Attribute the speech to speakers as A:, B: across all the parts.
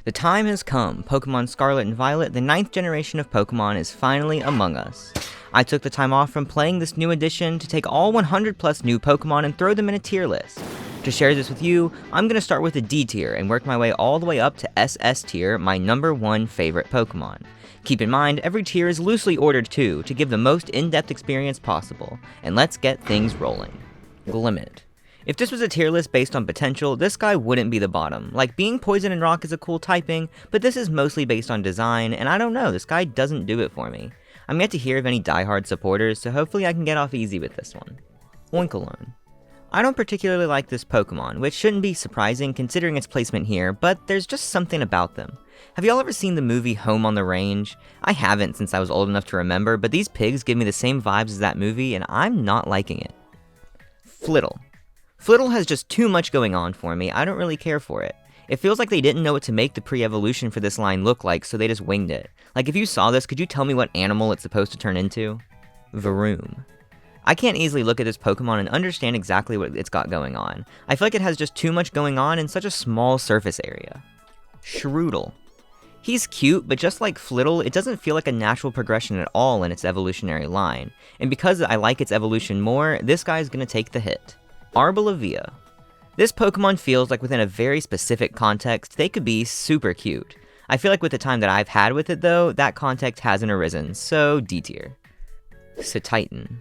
A: The time has come. Pokémon Scarlet and Violet, the 9th generation of Pokémon, is finally among us. I took the time off from playing this new edition to take all 100 plus new Pokémon and throw them in a tier list. To share this with you, I'm going to start with the D tier and work my way all the way up to SS tier, my number 1 favorite Pokémon. Keep in mind, every tier is loosely ordered too, to give the most in-depth experience possible, and let's get things rolling. Glimmet. If this was a tier list based on potential, this guy wouldn't be the bottom. Like, being Poison and Rock is a cool typing, but this is mostly based on design, and I don't know, this guy doesn't do it for me. I'm yet to hear of any diehard supporters, so hopefully I can get off easy with this one. Oinkologne. I don't particularly like this Pokemon, which shouldn't be surprising considering its placement here, but there's just something about them. Have y'all ever seen the movie Home on the Range? I haven't since I was old enough to remember, but these pigs give me the same vibes as that movie, and I'm not liking it. Flittle. Flittle has just too much going on for me, I don't really care for it. It feels like they didn't know what to make the pre-evolution for this line look like, so they just winged it. Like, if you saw this, could you tell me what animal it's supposed to turn into? Varoom. I can't easily look at this Pokemon and understand exactly what it's got going on. I feel like it has just too much going on in such a small surface area. Shroodle. He's cute, but just like Flittle, it doesn't feel like a natural progression at all in its evolutionary line. And because I like its evolution more, this guy's gonna take the hit. Arboliva. This Pokemon feels like within a very specific context, they could be super cute. I feel like with the time that I've had with it though, that context hasn't arisen, so D tier. Cetitan.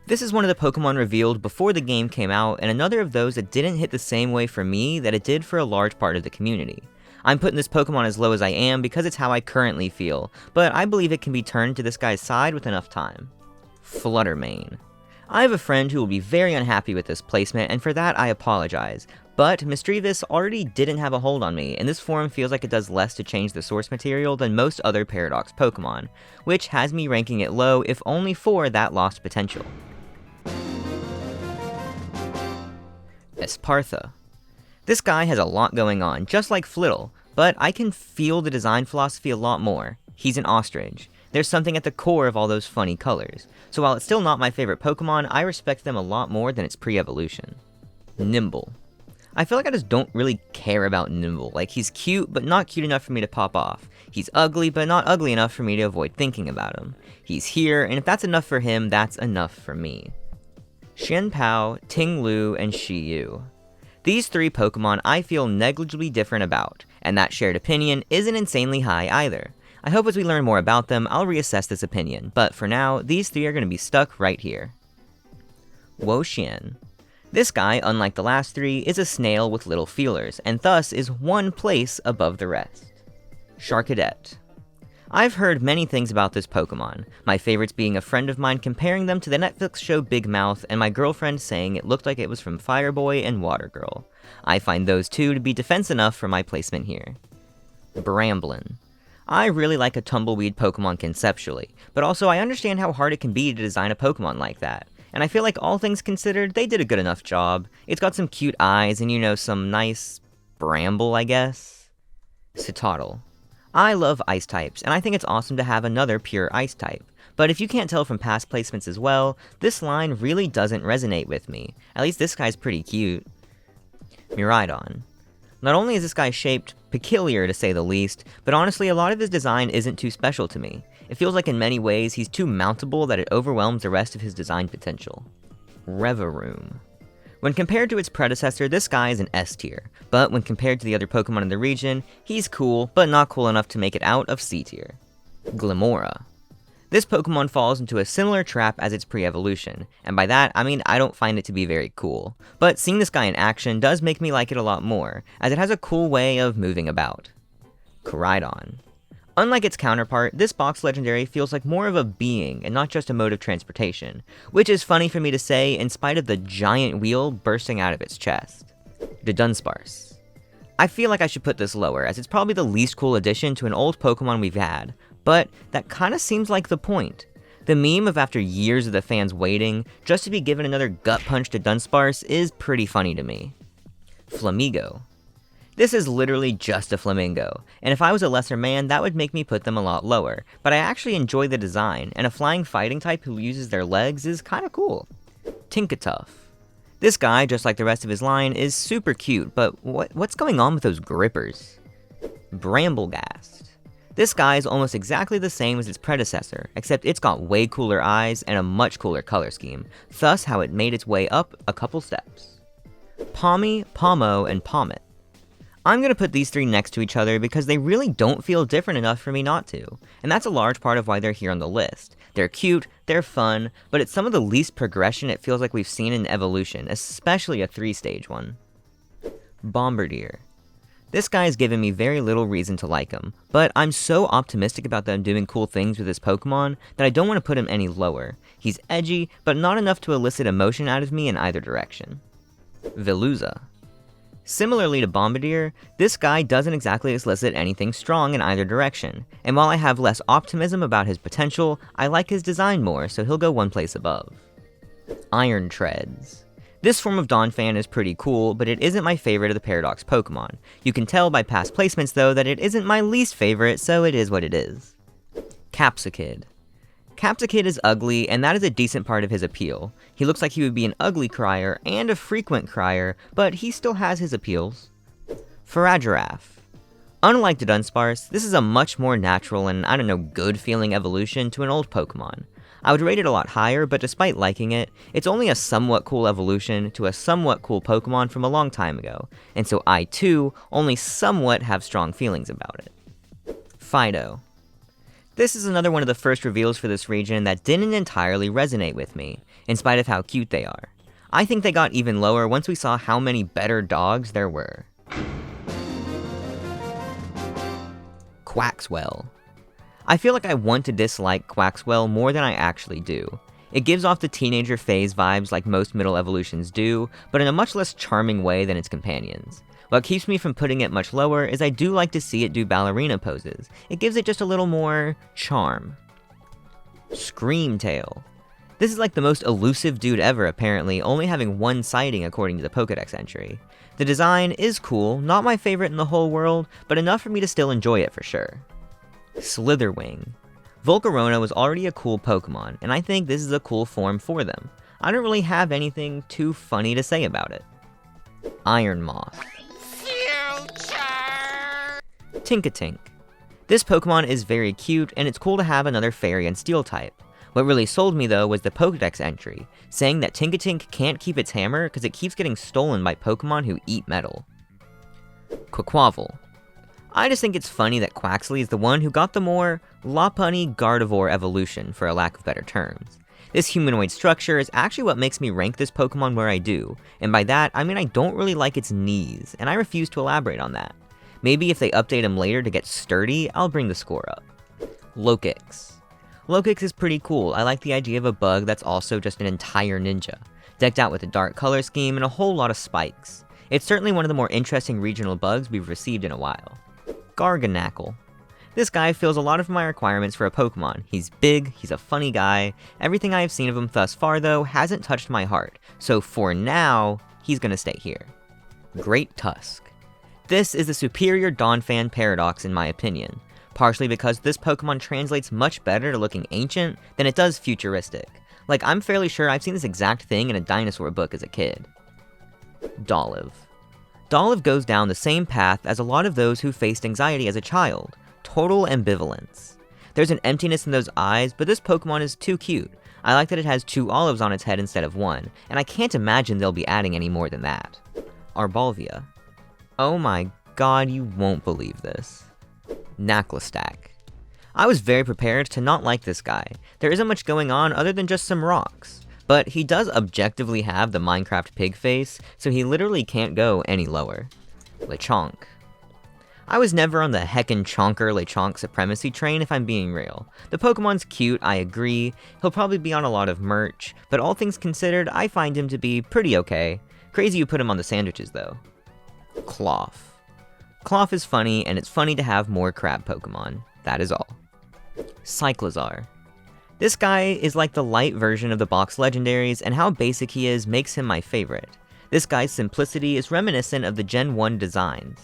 A: This is one of the Pokemon revealed before the game came out, and another of those that didn't hit the same way for me that it did for a large part of the community. I'm putting this Pokemon as low as I am because it's how I currently feel, but I believe it can be turned to this guy's side with enough time. Fluttermane. I have a friend who will be very unhappy with this placement, and for that I apologize, but Misdreavus already didn't have a hold on me, and this form feels like it does less to change the source material than most other Paradox Pokemon, which has me ranking it low if only for that lost potential. Espartha. This guy has a lot going on, just like Flittle, but I can feel the design philosophy a lot more. He's an ostrich. There's something at the core of all those funny colors, so while it's still not my favorite Pokemon, I respect them a lot more than its pre-evolution. Nimble. I feel like I just don't really care about Nimble. Like, he's cute, but not cute enough for me to pop off. He's ugly, but not ugly enough for me to avoid thinking about him. He's here, and if that's enough for him, that's enough for me. Shenpao, Ting-Lu, and Shiyu. These 3 Pokemon I feel negligibly different about, and that shared opinion isn't insanely high either. I hope as we learn more about them, I'll reassess this opinion, but for now, these 3 are going to be stuck right here. Wo-Xian. This guy, unlike the last 3, is a snail with little feelers, and thus is one place above the rest. Charcadet. I've heard many things about this Pokemon, my favorites being a friend of mine comparing them to the Netflix show Big Mouth, and my girlfriend saying it looked like it was from Fireboy and Water Girl. I find those 2 to be defense enough for my placement here. Bramblin. I really like a tumbleweed Pokemon conceptually, but also I understand how hard it can be to design a Pokemon like that, and I feel like all things considered, they did a good enough job. It's got some cute eyes and, you know, some nice bramble, I guess. Citadel. I love ice types, and I think it's awesome to have another pure ice type, but if you can't tell from past placements as well, this line really doesn't resonate with me. At least this guy's pretty cute. Miraidon. Not only is this guy shaped peculiar to say the least, but honestly a lot of his design isn't too special to me. It feels like in many ways he's too mountable that it overwhelms the rest of his design potential. Revaroom. When compared to its predecessor, this guy is an S tier, but when compared to the other Pokemon in the region, he's cool, but not cool enough to make it out of C tier. Glimmora. This Pokemon falls into a similar trap as its pre-evolution, and by that, I mean I don't find it to be very cool. But seeing this guy in action does make me like it a lot more, as it has a cool way of moving about. Koraidon. Unlike its counterpart, this box legendary feels like more of a being and not just a mode of transportation, which is funny for me to say in spite of the giant wheel bursting out of its chest. Dunsparce. I feel like I should put this lower, as it's probably the least cool addition to an old Pokemon we've had, but that kinda seems like the point. The meme of after years of the fans waiting, just to be given another gut punch to Dunsparce is pretty funny to me. Flamigo. This is literally just a flamingo, and if I was a lesser man, that would make me put them a lot lower, but I actually enjoy the design, and a flying fighting type who uses their legs is kinda cool. Tinkatuff. This guy, just like the rest of his line, is super cute, but what's going on with those grippers? Bramblegast. This guy is almost exactly the same as its predecessor, except it's got way cooler eyes and a much cooler color scheme, thus how it made its way up a couple steps. Pommy, Pommo, and Pommet. I'm gonna put these three next to each other because they really don't feel different enough for me not to, and that's a large part of why they're here on the list. They're cute, they're fun, but it's some of the least progression it feels like we've seen in evolution, especially a 3-stage one. Bombardier. This guy's given me very little reason to like him, but I'm so optimistic about them doing cool things with this Pokemon that I don't want to put him any lower. He's edgy, but not enough to elicit emotion out of me in either direction. Veluza. Similarly to Bombardier, this guy doesn't exactly elicit anything strong in either direction, and while I have less optimism about his potential, I like his design more, so he'll go one place above. Iron Treads. This form of Donphan is pretty cool, but it isn't my favorite of the Paradox Pokemon. You can tell by past placements though that it isn't my least favorite, so it is what it is. Capsakid. Capsakid is ugly, and that is a decent part of his appeal. He looks like he would be an ugly crier and a frequent crier, but he still has his appeals. Faragiraf. Unlike the Dunsparce, this is a much more natural and, I don't know, good feeling evolution to an old Pokemon. I would rate it a lot higher, but despite liking it, it's only a somewhat cool evolution to a somewhat cool Pokemon from a long time ago, and so I too only somewhat have strong feelings about it. Fido. This is another one of the first reveals for this region that didn't entirely resonate with me, in spite of how cute they are. I think they got even lower once we saw how many better dogs there were. Quaxwell. I feel like I want to dislike Quaxwell more than I actually do. It gives off the teenager phase vibes like most middle evolutions do, but in a much less charming way than its companions. What keeps me from putting it much lower is I do like to see it do ballerina poses. It gives it just a little more charm. Screamtail. This is like the most elusive dude ever apparently, only having one sighting according to the Pokedex entry. The design is cool, not my favorite in the whole world, but enough for me to still enjoy it for sure. Slitherwing. Volcarona was already a cool Pokemon, and I think this is a cool form for them. I don't really have anything too funny to say about it. Iron Moth. Tinkatink. This Pokemon is very cute, and it's cool to have another Fairy and Steel type. What really sold me though was the Pokedex entry, saying that Tinkatink can't keep its hammer because it keeps getting stolen by Pokemon who eat metal. Quaquaval. I just think it's funny that Quaxley is the one who got the more Lopunny Gardevoir evolution, for a lack of better terms. This humanoid structure is actually what makes me rank this Pokemon where I do, and by that, I mean I don't really like its knees, and I refuse to elaborate on that. Maybe if they update him later to get sturdy, I'll bring the score up. Lokix. Lokix is pretty cool. I like the idea of a bug that's also just an entire ninja, decked out with a dark color scheme and a whole lot of spikes. It's certainly one of the more interesting regional bugs we've received in a while. Garganackle. This guy fills a lot of my requirements for a Pokemon. He's big, he's a funny guy. Everything I have seen of him thus far though hasn't touched my heart, so for now, he's gonna stay here. Great Tusk. This is the superior Donphan Paradox in my opinion, partially because this Pokemon translates much better to looking ancient than it does futuristic. Like, I'm fairly sure I've seen this exact thing in a dinosaur book as a kid. Dolliv. Dolliv goes down the same path as a lot of those who faced anxiety as a child, total ambivalence. There's an emptiness in those eyes, but this Pokemon is too cute. I like that it has 2 olives on its head instead of 1, and I can't imagine they'll be adding any more than that. Arbalvia. Oh my god, you won't believe this. Naclistac. I was very prepared to not like this guy. There isn't much going on other than just some rocks. But he does objectively have the Minecraft pig face, so he literally can't go any lower. Lechonk. I was never on the heckin' chonker Lechonk supremacy train if I'm being real. The Pokemon's cute, I agree, he'll probably be on a lot of merch, but all things considered, I find him to be pretty okay. Crazy you put him on the sandwiches though. Cloth. Cloth is funny, and it's funny to have more crab Pokemon. That is all. Cyclizar. This guy is like the light version of the box legendaries, and how basic he is makes him my favorite. This guy's simplicity is reminiscent of the Gen 1 designs.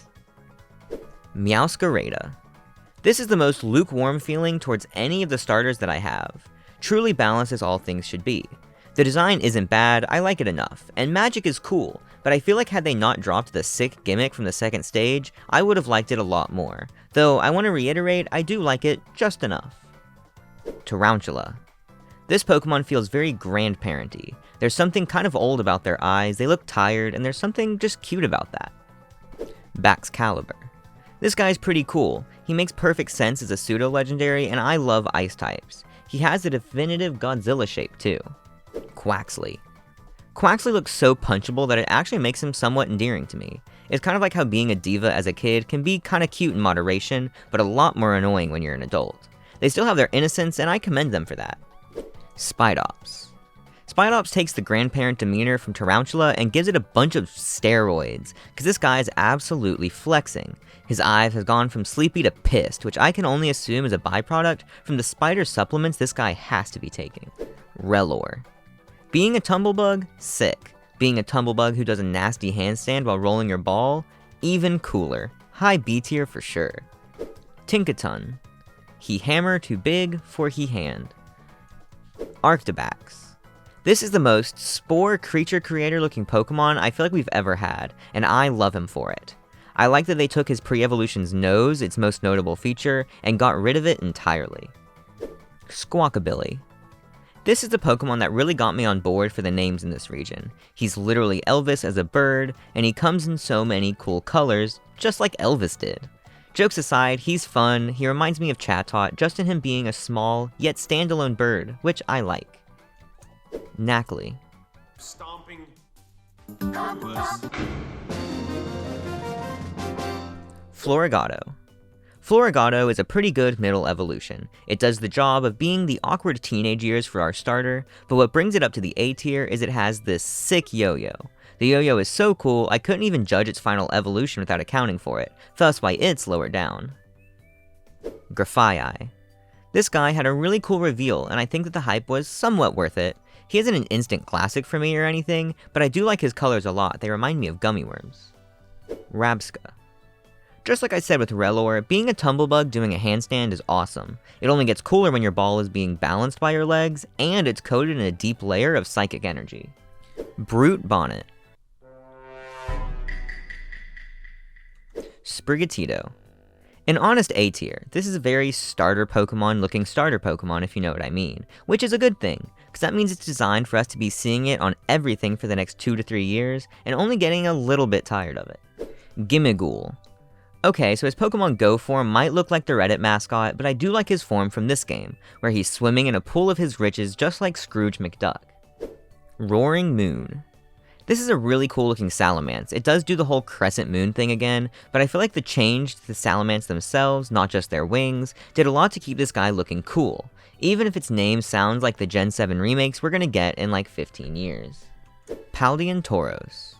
A: Meowscarada. This is the most lukewarm feeling towards any of the starters that I have. Truly balanced as all things should be. The design isn't bad, I like it enough, and magic is cool, but I feel like had they not dropped the sick gimmick from the second stage, I would have liked it a lot more. Though I want to reiterate, I do like it just enough. Tarantula. This Pokemon feels very grandparent-y. There's something kind of old about their eyes, they look tired, and there's something just cute about that. Baxcalibur. This guy's pretty cool. He makes perfect sense as a pseudo-legendary, and I love ice types. He has a definitive Godzilla shape too. Quaxly. Quaxly looks so punchable that it actually makes him somewhat endearing to me. It's kind of like how being a diva as a kid can be kinda cute in moderation, but a lot more annoying when you're an adult. They still have their innocence, and I commend them for that. Spidops. Spidops takes the grandparent demeanor from Tarantula and gives it a bunch of steroids, cause this guy is absolutely flexing. His eyes have gone from sleepy to pissed, which I can only assume is a byproduct from the spider supplements this guy has to be taking. Relor. Being a tumblebug? Sick. Being a tumblebug who does a nasty handstand while rolling your ball? Even cooler. High B tier for sure. Tinkaton. He hammer too big for he hand. Arctibax. This is the most spore creature creator looking Pokemon I feel like we've ever had, and I love him for it. I like that they took his pre-evolution's nose, its most notable feature, and got rid of it entirely. Squawkabilly. This is the Pokemon that really got me on board for the names in this region. He's literally Elvis as a bird, and he comes in so many cool colors, just like Elvis did. Jokes aside, he's fun, he reminds me of Chatot, just in him being a small, yet standalone bird, which I like. Knackley.
B: Stomping.
A: Floragato. Floragato is a pretty good middle evolution. It does the job of being the awkward teenage years for our starter, but what brings it up to the A tier is it has this sick yo-yo. The yo-yo is so cool, I couldn't even judge its final evolution without accounting for it, thus why it's lower down. Grafaiai. This guy had a really cool reveal, and I think that the hype was somewhat worth it. He isn't an instant classic for me or anything, but I do like his colors a lot, they remind me of gummy worms. Rabsca. Just like I said with Relor, being a tumblebug doing a handstand is awesome. It only gets cooler when your ball is being balanced by your legs, and it's coated in a deep layer of psychic energy. Brute Bonnet. Sprigatito. An honest A tier, this is a very starter Pokemon looking starter Pokemon if you know what I mean, which is a good thing, because that means it's designed for us to be seeing it on everything for the next 2 to 3 years, and only getting a little bit tired of it. Gimmighoul. Okay, so his Pokemon Go form might look like the Reddit mascot, but I do like his form from this game, where he's swimming in a pool of his riches just like Scrooge McDuck. Roaring Moon. This is a really cool looking Salamence. It does do the whole crescent moon thing again, but I feel like the change to the Salamence themselves, not just their wings, did a lot to keep this guy looking cool, even if its name sounds like the Gen 7 remakes we're gonna get in like 15 years. Paldean Tauros.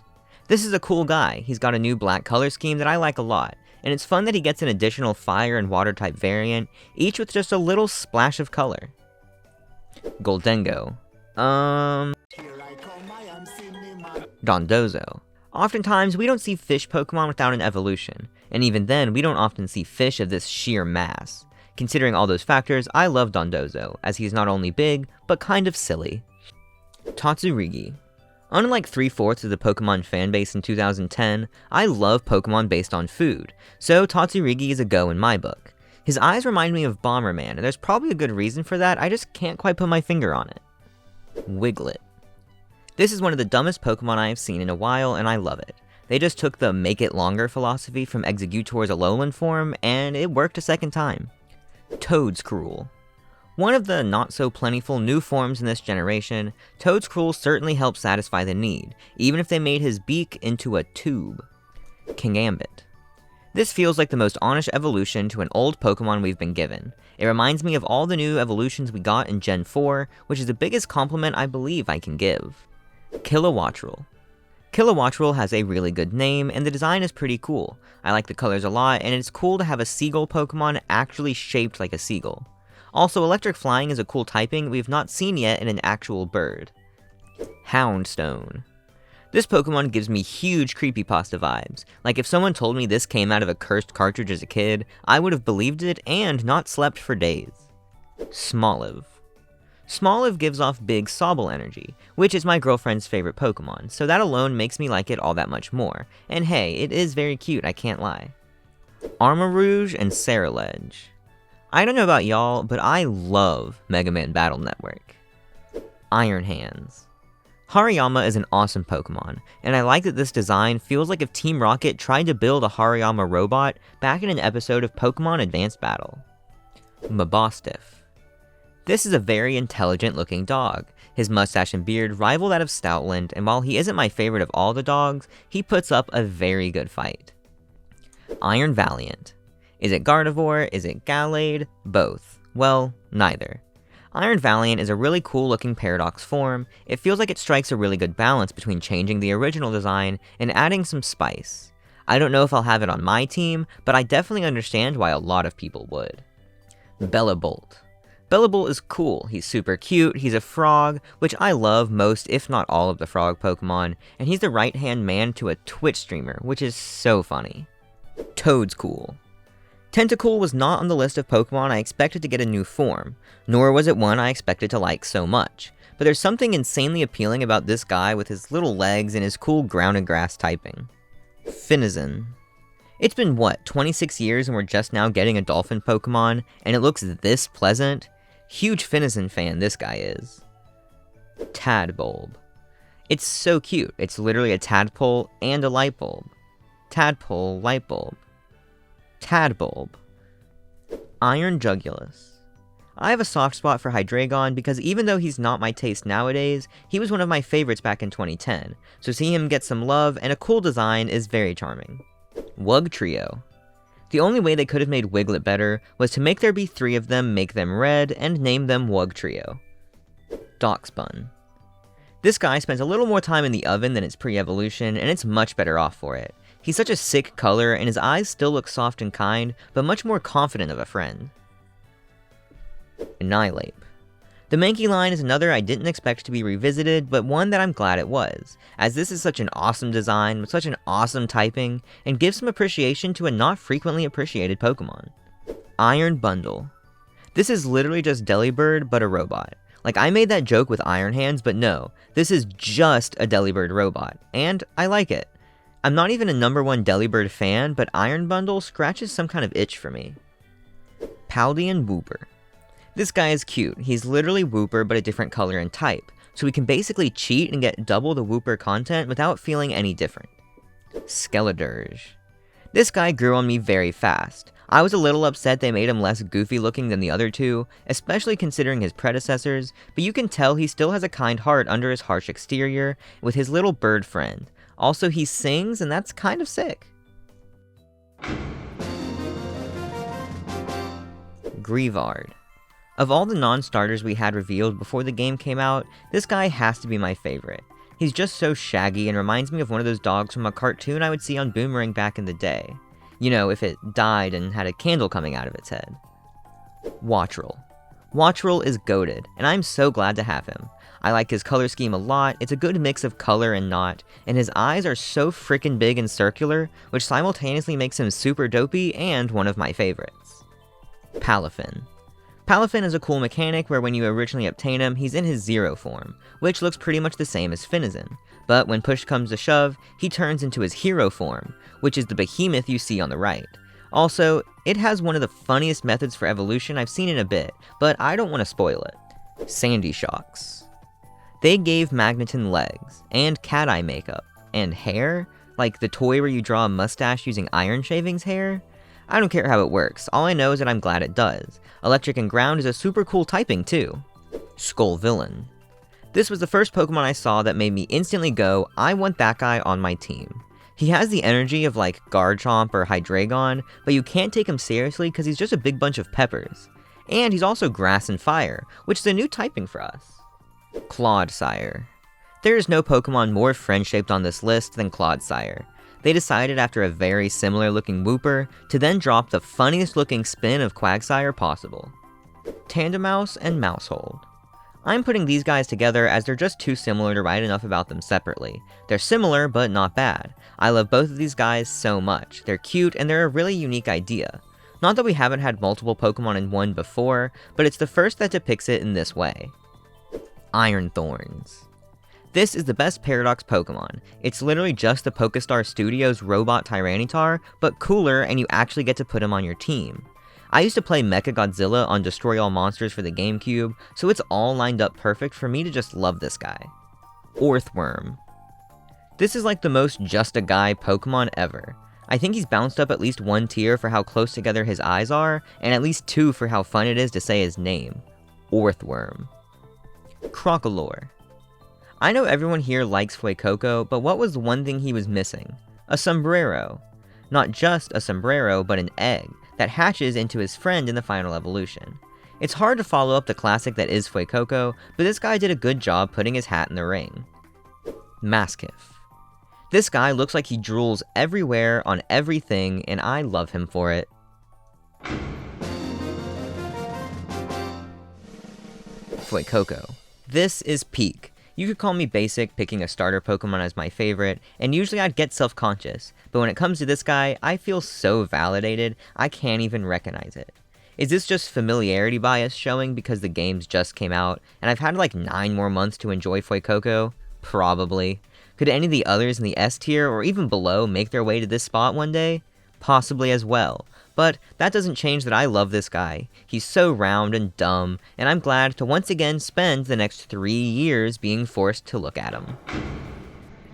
A: This is a cool guy. He's got a new black color scheme that I like a lot, and it's fun that he gets an additional fire and water type variant, each with just a little splash of color. Goldengo. Dondozo. Oftentimes, we don't see fish Pokemon without an evolution, and even then, we don't often see fish of this sheer mass. Considering all those factors, I love Dondozo, as he's not only big, but kind of silly. Tatsurigi. Unlike 3/4 of the Pokemon fanbase in 2010, I love Pokemon based on food, so Tatsurigi is a go in my book. His eyes remind me of Bomberman, and there's probably a good reason for that, I just can't quite put my finger on it. Wiglet. This is one of the dumbest Pokemon I have seen in a while, and I love it. They just took the make it longer philosophy from Exeggutor's Alolan form, and it worked a second time. Toedscruel. One of the not-so-plentiful new forms in this generation, Toedscruel certainly helps satisfy the need, even if they made his beak into a tube. Kingambit. This feels like the most honest evolution to an old Pokemon we've been given. It reminds me of all the new evolutions we got in Gen 4, which is the biggest compliment I believe I can give. Kilowattrel. Kilowattrel has a really good name, and the design is pretty cool. I like the colors a lot, and it's cool to have a seagull Pokemon actually shaped like a seagull. Also, electric flying is a cool typing we've not seen yet in an actual bird. Houndstone. This Pokemon gives me huge creepypasta vibes. Like if someone told me this came out of a cursed cartridge as a kid, I would have believed it and not slept for days. Smoliv. Smoliv gives off big Sobble energy, which is my girlfriend's favorite Pokemon, so that alone makes me like it all that much more. And hey, it is very cute, I can't lie. Armarouge and Ceruledge. I don't know about y'all, but I love Mega Man Battle Network. Iron Hands. Hariyama is an awesome Pokemon, and I like that this design feels like if Team Rocket tried to build a Hariyama robot back in an episode of Pokemon Advanced Battle. Mabostiff. This is a very intelligent looking dog. His mustache and beard rival that of Stoutland, and while he isn't my favorite of all the dogs, he puts up a very good fight. Iron Valiant. Is it Gardevoir? Is it Gallade? Both. Well, neither. Iron Valiant is a really cool looking Paradox form. It feels like it strikes a really good balance between changing the original design and adding some spice. I don't know if I'll have it on my team, but I definitely understand why a lot of people would. Bellabolt. Bellabolt is cool, he's super cute, he's a frog, which I love most if not all of the frog Pokemon, and he's the right-hand man to a Twitch streamer, which is so funny. Toad's cool. Tentacool was not on the list of Pokemon I expected to get a new form, nor was it one I expected to like so much, but there's something insanely appealing about this guy with his little legs and his cool ground and grass typing. Finizen. It's been what, 26 years and we're just now getting a dolphin Pokemon, and it looks this pleasant? Huge Finizen fan this guy is. Tadbulb. It's so cute, it's literally a tadpole and a light bulb. Tadpole, light bulb. Tadbulb. Iron Jugulus. I have a soft spot for Hydreigon because even though he's not my taste nowadays, he was one of my favorites back in 2010, so seeing him get some love and a cool design is very charming. Wugtrio. The only way they could have made Wiglet better was to make there be 3 of them, make them red, and name them Wugtrio. Doxbun. This guy spends a little more time in the oven than its pre-evolution, and it's much better off for it. He's such a sick color, and his eyes still look soft and kind, but much more confident of a friend. Annihilape. The Mankey line is another I didn't expect to be revisited, but one that I'm glad it was, as this is such an awesome design with such an awesome typing, and gives some appreciation to a not frequently appreciated Pokemon. Iron Bundle. This is literally just Delibird, but a robot. Like, I made that joke with Iron Hands, but no, this is just a Delibird robot, and I like it. I'm not even a #1 Delibird fan, but Iron Bundle scratches some kind of itch for me. Paldean Wooper. This guy is cute, he's literally Wooper but a different color and type, so we can basically cheat and get double the Wooper content without feeling any different. Skeledirge. This guy grew on me very fast. I was a little upset they made him less goofy looking than the other two, especially considering his predecessors, but you can tell he still has a kind heart under his harsh exterior, with his little bird friend. Also, he sings, and that's kind of sick. Greavard. Of all the non-starters we had revealed before the game came out, this guy has to be my favorite. He's just so shaggy and reminds me of one of those dogs from a cartoon I would see on Boomerang back in the day. You know, if it died and had a candle coming out of its head. Wattrel. Wattrel is goated, and I'm so glad to have him. I like his color scheme a lot, it's a good mix of color and not, and his eyes are so freaking big and circular, which simultaneously makes him super dopey and one of my favorites. Palafin. Palafin is a cool mechanic where when you originally obtain him, he's in his Zero form, which looks pretty much the same as Finizen, but when push comes to shove, he turns into his Hero form, which is the behemoth you see on the right. Also, it has one of the funniest methods for evolution I've seen in a bit, but I don't want to spoil it. Sandy Shocks. They gave Magneton legs, and cat eye makeup, and hair, like the toy where you draw a mustache using Iron Shaving's hair. I don't care how it works, all I know is that I'm glad it does. Electric and Ground is a super cool typing too. Skullvillain. This was the first Pokemon I saw that made me instantly go, I want that guy on my team. He has the energy of like Garchomp or Hydreigon, but you can't take him seriously because he's just a big bunch of peppers. And he's also Grass and Fire, which is a new typing for us. Clodsire. There is no Pokemon more friend-shaped on this list than Clodsire. They decided after a very similar looking Wooper to then drop the funniest looking spin of Quagsire possible. Tandemaus and Maushold. I'm putting these guys together as they're just too similar to write enough about them separately. They're similar, but not bad. I love both of these guys so much. They're cute and they're a really unique idea. Not that we haven't had multiple Pokemon in one before, but it's the first that depicts it in this way. Iron Thorns. This is the best Paradox Pokemon. It's literally just the Pokestar Studios robot Tyranitar, but cooler, and you actually get to put him on your team. I used to play Mechagodzilla on Destroy All Monsters for the GameCube, so it's all lined up perfect for me to just love this guy. Orthworm. This is like the most just a guy Pokemon ever. I think he's bounced up at least 1 tier for how close together his eyes are, and at least 2 for how fun it is to say his name. Orthworm. Crocolore. I know everyone here likes Fuecoco, but what was the one thing he was missing? A sombrero. Not just a sombrero, but an egg that hatches into his friend in the final evolution. It's hard to follow up the classic that is Fuecoco, but this guy did a good job putting his hat in the ring. Maskiff. This guy looks like he drools everywhere on everything, and I love him for it. Fuecoco. This is peak. You could call me basic, picking a starter Pokemon as my favorite, and usually I'd get self-conscious, but when it comes to this guy, I feel so validated, I can't even recognize it. Is this just familiarity bias showing because the games just came out, and I've had like 9 more months to enjoy Fuecoco? Probably. Could any of the others in the S tier or even below make their way to this spot one day? Possibly as well. But that doesn't change that I love this guy. He's so round and dumb, and I'm glad to once again spend the next 3 years being forced to look at him.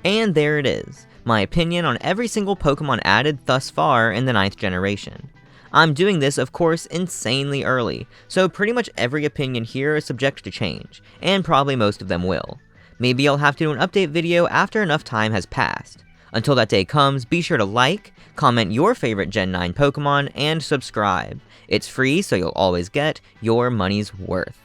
A: And there it is, my opinion on every single Pokemon added thus far in the 9th generation. I'm doing this, of course, insanely early, so pretty much every opinion here is subject to change, and probably most of them will. Maybe I'll have to do an update video after enough time has passed. Until that day comes, be sure to like, comment your favorite Gen 9 Pokemon, and subscribe. It's free, so you'll always get your money's worth.